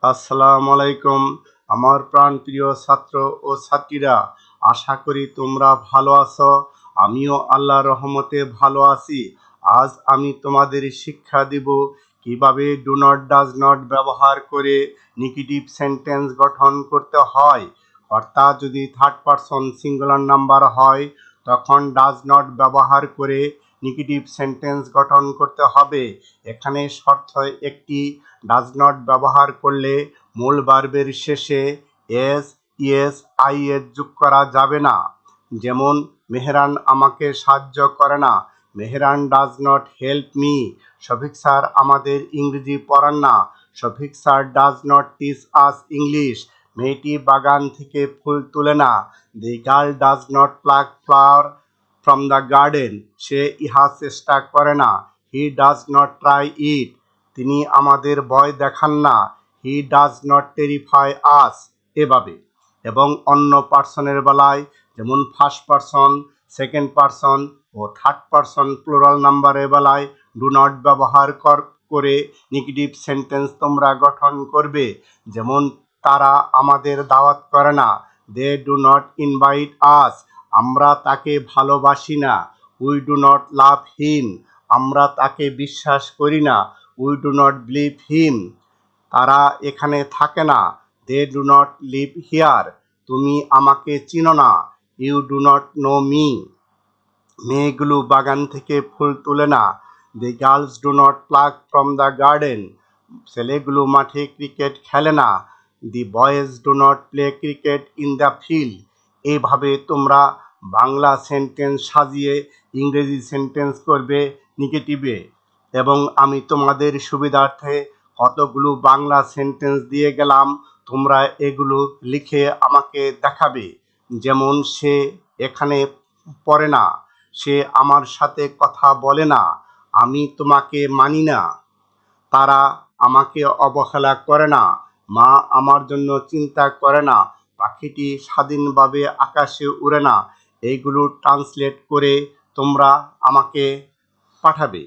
আসসালামু আলাইকুম আমার প্রাণপ্রিয় ছাত্র ও ছাত্রীরা, আশা করি তোমরা ভালো আছো। আমিও আল্লাহর রহমতে ভালো আছি। আজ আমি তোমাদের শিক্ষা দিব কিভাবে ডু নট ডাজ নট ব্যবহার করে নেগেটিভ সেন্টেন্স গঠন করতে হয়। অর্থাৎ যদি থার্ড পারসন সিঙ্গুলার নাম্বার হয় তখন ডাজ নট ব্যবহার করে নেগেটিভ সেন্টেন্স গঠন করতে হবে। এখানে শর্ত একটি, ডাজ নট ব্যবহার করলে মূল ভার্বের শেষে এস, ইয়েস, আই এর যোগ করা যাবে না। যেমন মেহরান আমাকে সাহায্য করে না, Mehran does not help me. Shafiq sir আমাদের ইংরেজি পড়ান না, Shafiq sir does not teach us English. মেয়েটি বাগান থেকে ফুল তুলে না, the girl does not pluck flower from the garden. সে ইহা চেষ্টা করে না, he does not try it. তিনি আমাদের ভয় দেখান না, হি ডাজ নট টেরিফাই আস। এভাবে। এবং অন্য পার্সনের বেলায় যেমন ফার্স্ট পার্সন, সেকেন্ড পার্সন ও থার্ড পার্সন প্লুরাল নাম্বারের বেলায় ডু নট ব্যবহার করে নেগেটিভ সেন্টেন্স তোমরা গঠন করবে। যেমন তারা আমাদের দাওয়াত করে না, they do not invite us. আমরা তাকে ভালোবাসি না, we do not love him. আমরা তাকে বিশ্বাস করি না, we do not believe him. তারা এখানে থাকে না, they do not live here. তুমি আমাকে চিনো না, you do not know me. মেয়েগুলো বাগান থেকে ফুল তুলে না, the girls do not pluck from the garden. ছেলেগুলো মাঠে ক্রিকেট খেলে না, the boys do not play cricket in the field. এইভাবে তোমরা বাংলা সেন্টেন্স সাজিয়ে ইংরেজি সেন্টেন্স করবে নেগেটিভে। এবং আমি তোমাদের সুবিধার্থে কতগুলো বাংলা সেন্টেন্স দিয়ে গেলাম, তোমরা এগুলো লিখে আমাকে দেখাবে। যেমন সে এখানে পড়ে না, সে আমার সাথে কথা বলে না, আমি তোমাকে মানি না, তারা আমাকে অবহেলা করে না, মা আমার জন্য চিন্তা করে না, পাখিটি স্বাধীনভাবে আকাশে উড়ে না। এইগুলো ট্রান্সলেট করে তোমরা আমাকে পাঠাবে।